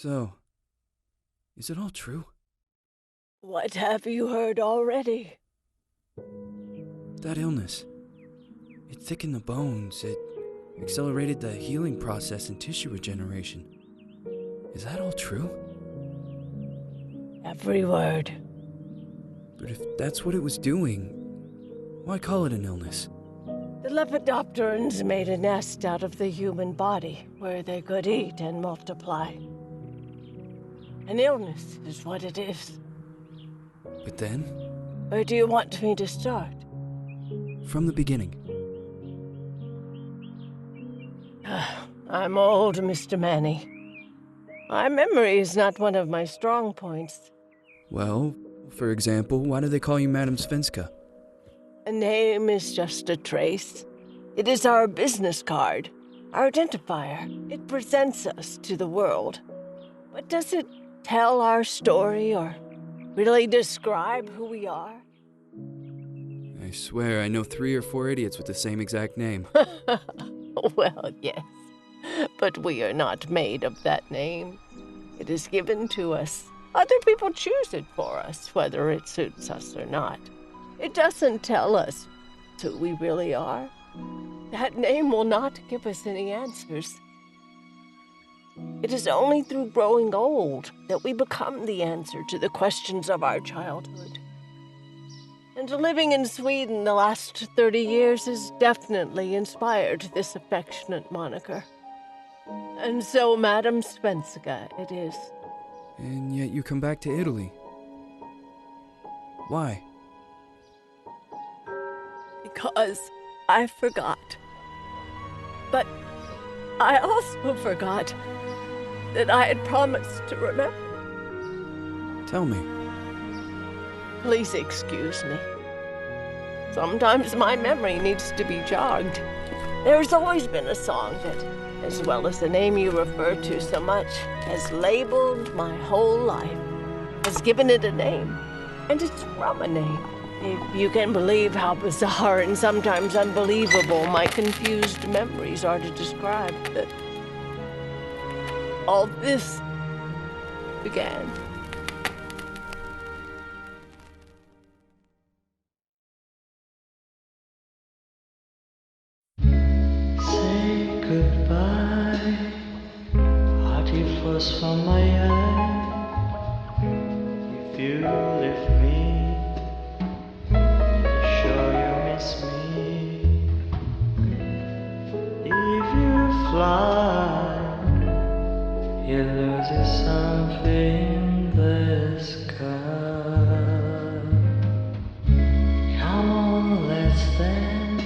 So, is it all true? What have you heard already? That illness. It thickened the bones. It accelerated the healing process and tissue regeneration. Is that all true? Every word. But if that's what it was doing, why call it an illness? The Lepidopterans made a nest out of the human body where they could eat and multiply. An illness is what it is. But then? Where do you want me to start? From the beginning. I'm old, Mr. Manny. My memory is not one of my strong points. Well, for example, why do they call you Madam Svenska? A name is just a trace. It is our business card, our identifier. It presents us to the world. But does it tell our story or really describe who we are? I swear I know 3 or 4 idiots with the same exact name. Well, yes. But we are not made of that name. It is given to us. Other people choose it for us, whether it suits us or not. It doesn't tell us who we really are. That name will not give us any answers. It is only through growing old that we become the answer to the questions of our childhood. And living in Sweden the last 30 years has definitely inspired this affectionate moniker. And so, Madam Svenska, it is. And yet you come back to Italy. Why? Because I forgot. But I also forgot that I had promised to remember. Tell me. Please excuse me. Sometimes my memory needs to be jogged. There's always been a song that, as well as the name you refer to so much, has labeled my whole life, has given it a name, and it's from a name. If you can believe how bizarre and sometimes unbelievable my confused memories are to describe that all this began. Say goodbye, hearty frost from my eye. If you leave me, sure you miss me. If you fly, you lose something in the sky. Come on, let's dance.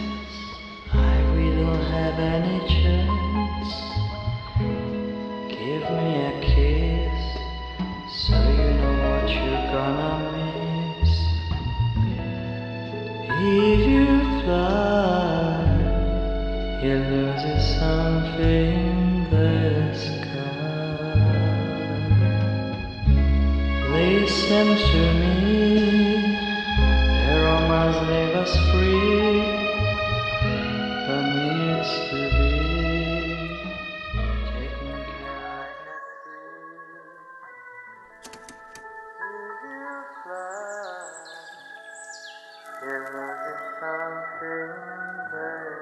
We don't have any chance. Give me a kiss, so you know what you're gonna miss. If you fly, you lose something in the sky. Listen to me, the romance leave us free. Needs to be taken care of. If you fly, you lose something there.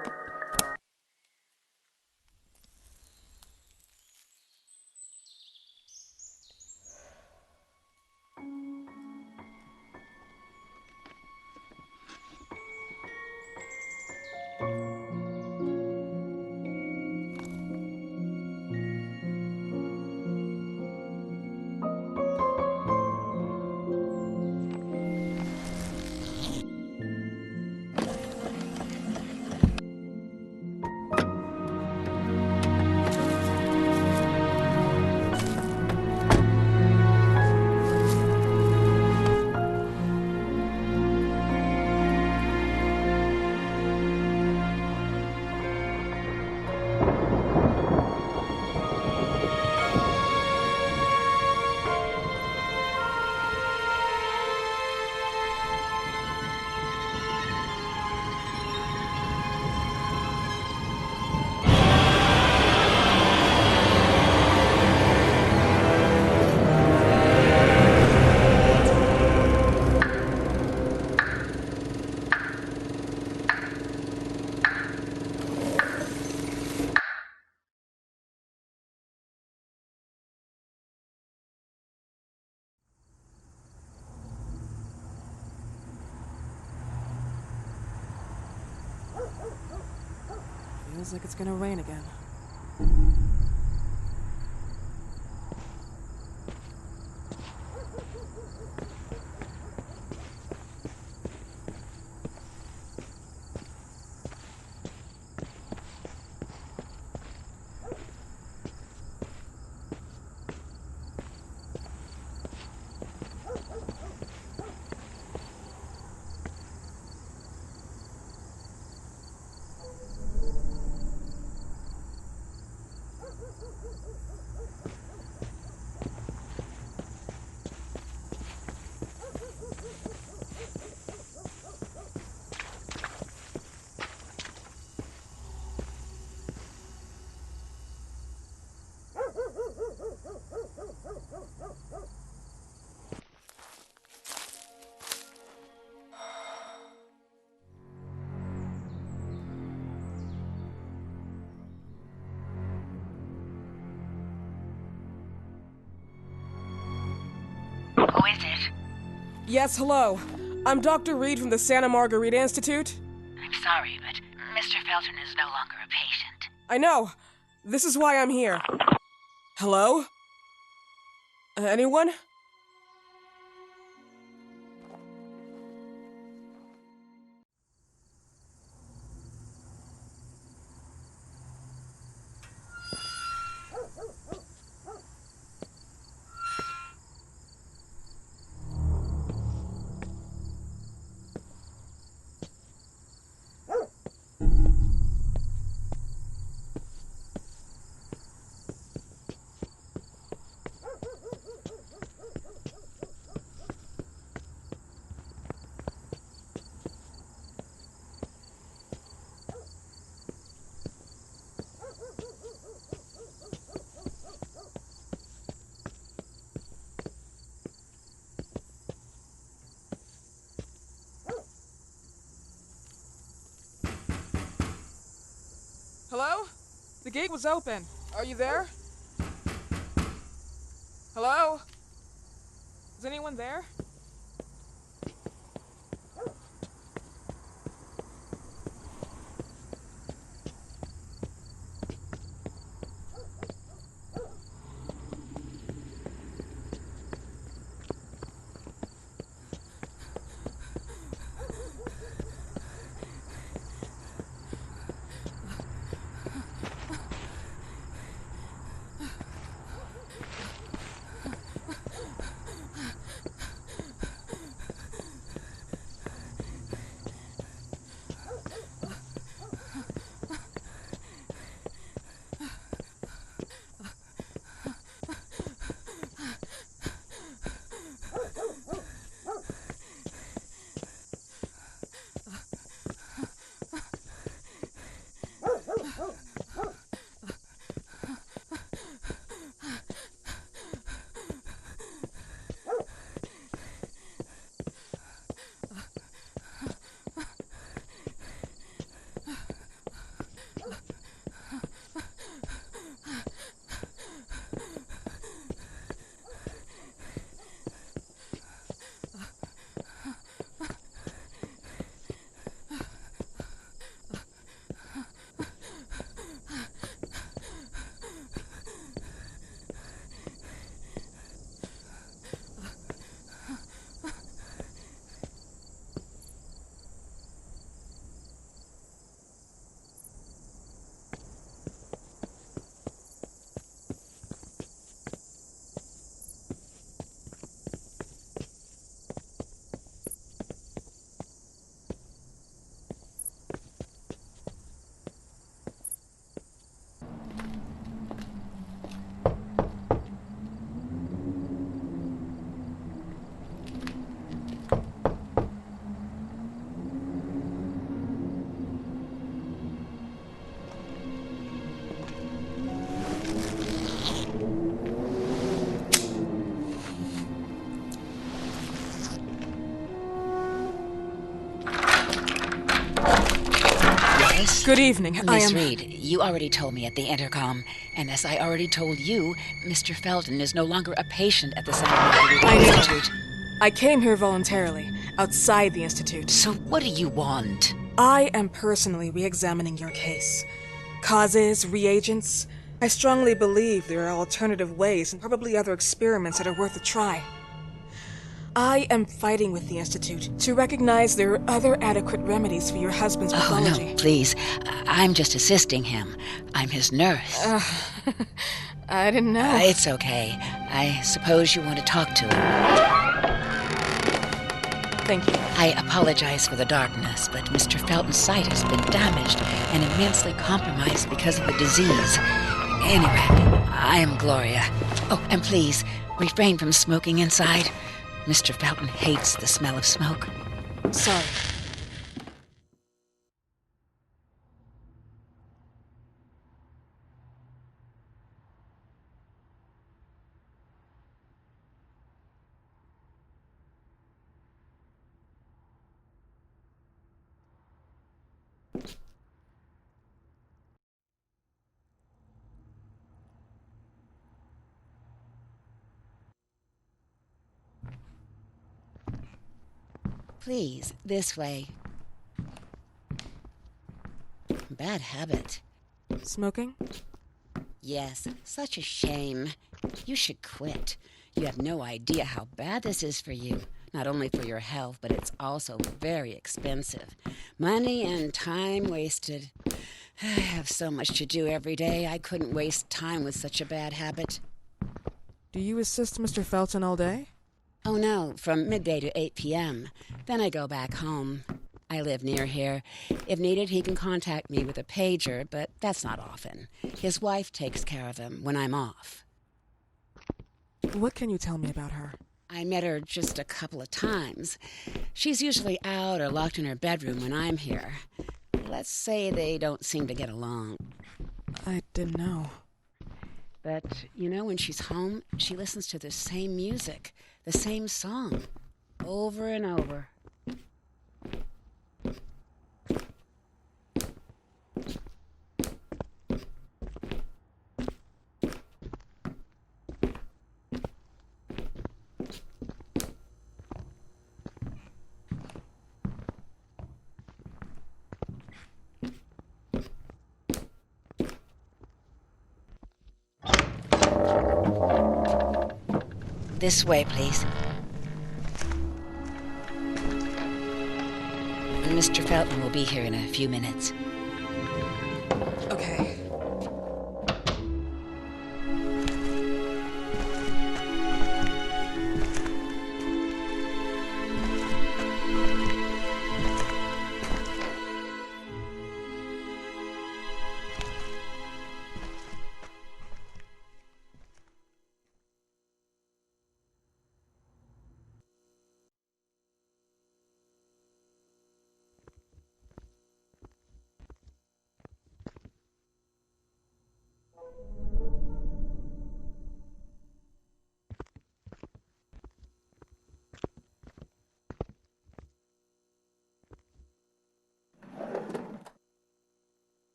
Feels like it's gonna rain again. Who is it? Yes, hello. I'm Dr. Reed from the Santa Margarita Institute. I'm sorry, but Mr. Felton is no longer a patient. I know. This is why I'm here. Hello? Anyone? Hello? The gate was open. Are you there? Hello? Is anyone there? Good evening. Miss Reed, you already told me at the intercom, and as I already told you, Mr. Felton is no longer a patient at the Santa Margarita Institute. I came here voluntarily, outside the Institute. So what do you want? I am personally re-examining your case. Causes, reagents. I strongly believe there are alternative ways and probably other experiments that are worth a try. I am fighting with the Institute to recognize there are other adequate remedies for your husband's pathology. Oh, no, please. I'm just assisting him. I'm his nurse. I didn't know. It's okay. I suppose you want to talk to him. Thank you. I apologize for the darkness, but Mr. Felton's sight has been damaged and immensely compromised because of the disease. Anyway, I am Gloria. Oh, and please, refrain from smoking inside. Mr. Felton hates the smell of smoke. Sorry. Please, this way. Bad habit. Smoking? Yes, such a shame. You should quit. You have no idea how bad this is for you. Not only for your health, but it's also very expensive. Money and time wasted. I have so much to do every day. I couldn't waste time with such a bad habit. Do you assist Mr. Felton all day? Oh, no, from midday to 8 p.m. Then I go back home. I live near here. If needed, he can contact me with a pager, but that's not often. His wife takes care of him when I'm off. What can you tell me about her? I met her just a couple of times. She's usually out or locked in her bedroom when I'm here. Let's say they don't seem to get along. I didn't know. But, you know, when she's home, she listens to the same music, the same song, over and over. This way, please. Mr. Felton will be here in a few minutes. Okay.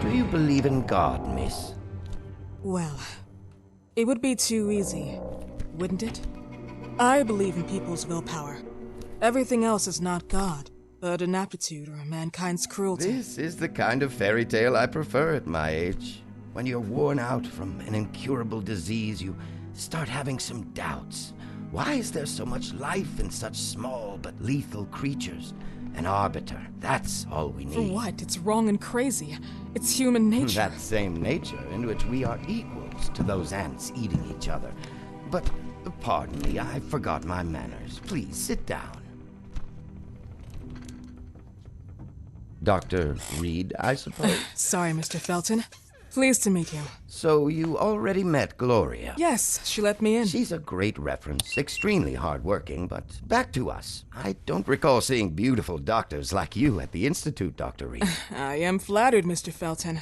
Do you believe in God, miss? Well, it would be too easy, wouldn't it? I believe in people's willpower. Everything else is not God, but an aptitude or mankind's cruelty. This is the kind of fairy tale I prefer at my age. When you're worn out from an incurable disease, you start having some doubts. Why is there so much life in such small but lethal creatures? An arbiter, that's all we need. For what? It's wrong and crazy. It's human nature. That same nature in which we are equals to those ants eating each other. But, pardon me, I forgot my manners. Please, sit down. Dr. Reed, I suppose? Sorry, Mr. Felton. Pleased to meet you. So you already met Gloria? Yes, she let me in. She's a great reference, extremely hardworking, but back to us. I don't recall seeing beautiful doctors like you at the Institute, Dr. Reed. I am flattered, Mr. Felton.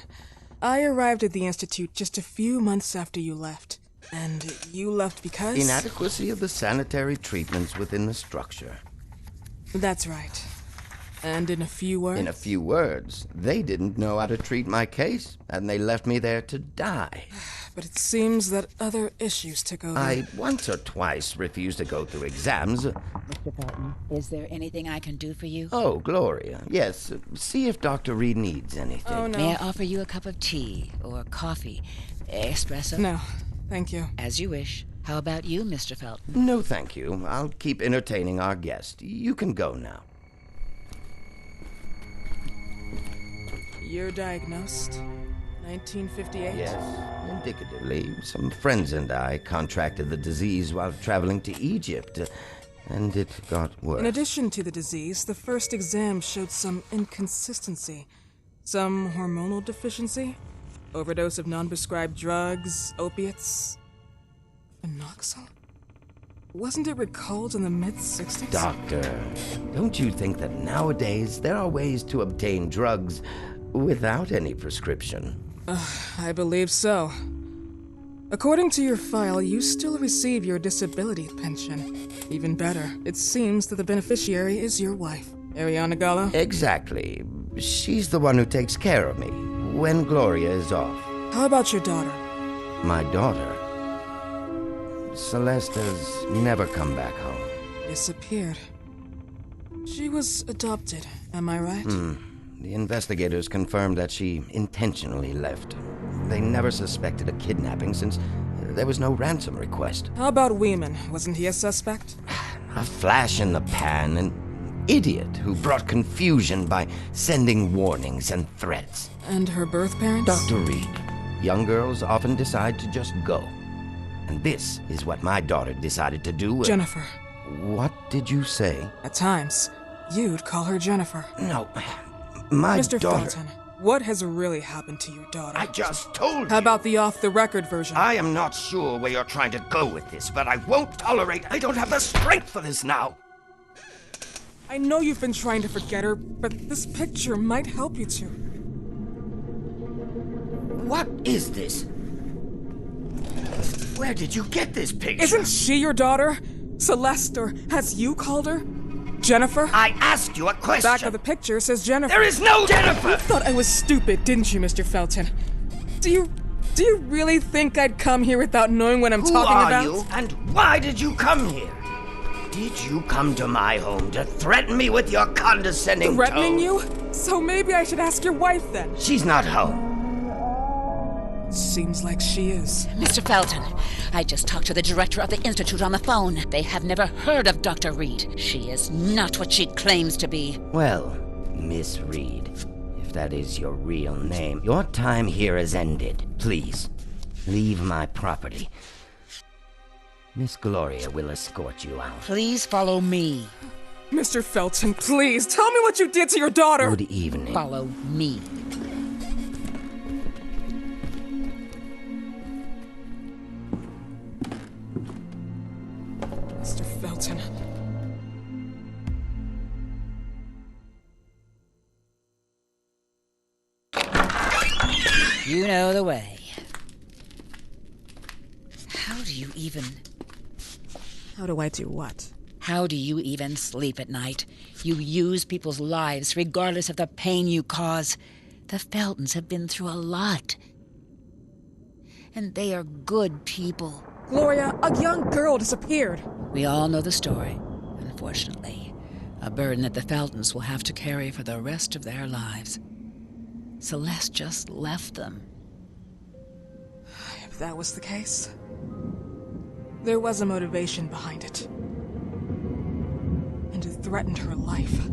I arrived at the Institute just a few months after you left. And you left because? Inadequacy of the sanitary treatments within the structure. That's right. And in a few words? In a few words, they didn't know how to treat my case, and they left me there to die. But it seems that other issues took over. I once or twice refused to go through exams. Mr. Felton, is there anything I can do for you? Oh, Gloria, yes. See if Dr. Reed needs anything. Oh, no. May I offer you a cup of tea or coffee? Espresso? No, thank you. As you wish. How about you, Mr. Felton? No, thank you. I'll keep entertaining our guest. You can go now. You're diagnosed? 1958? Yes, indicatively. Some friends and I contracted the disease while traveling to Egypt, and it got worse. In addition to the disease, the first exam showed some inconsistency. Some hormonal deficiency? Overdose of non-prescribed drugs, opiates? Phenoxyl? Wasn't it recalled in the mid-60s? Doctor, don't you think that nowadays there are ways to obtain drugs without any prescription? I believe so. According to your file, you still receive your disability pension. Even better, it seems that the beneficiary is your wife, Ariana Gallo. Exactly. She's the one who takes care of me when Gloria is off. How about your daughter? My daughter, Celeste, has never come back home. Disappeared. She was adopted, am I right? The investigators confirmed that she intentionally left. They never suspected a kidnapping since there was no ransom request. How about Weeman? Wasn't he a suspect? A flash in the pan, an idiot who brought confusion by sending warnings and threats. And her birth parents? Dr. Reed, young girls often decide to just go. And this is what my daughter decided to do. Jennifer. What did you say? At times, you'd call her Jennifer. No, my Mr. daughter... Felton, what has really happened to your daughter? I just told you. How about the off-the-record version? I am not sure where you're trying to go with this, but I won't tolerate... I don't have the strength for this now. I know you've been trying to forget her, but this picture might help you to. What is this? Where did you get this picture? Isn't she your daughter? Celeste, or has you called her? Jennifer? I asked you a question. Back of the picture says Jennifer. There is no Jennifer! You thought I was stupid, didn't you, Mr. Felton? Do you really think I'd come here without knowing what I'm talking about? Who are you, and why did you come here? Did you come to my home to threaten me with your condescending Threatening tone? you? So maybe I should ask your wife then. She's not home. Seems like she is. Mr. Felton, I just talked to the director of the Institute on the phone. They have never heard of Dr. Reed. She is not what she claims to be. Well, Miss Reed, if that is your real name, your time here has ended. Please, leave my property. Miss Gloria will escort you out. Please follow me. Mr. Felton, please, tell me what you did to your daughter! Good evening. Follow me. Mr. Felton. You know the way. How do you even... How do I do what? How do you even sleep at night? You use people's lives regardless of the pain you cause. The Feltons have been through a lot. And they are good people. Gloria, a young girl disappeared. We all know the story, unfortunately. A burden that the Feltons will have to carry for the rest of their lives. Celeste just left them. If that was the case, there was a motivation behind it. And it threatened her life.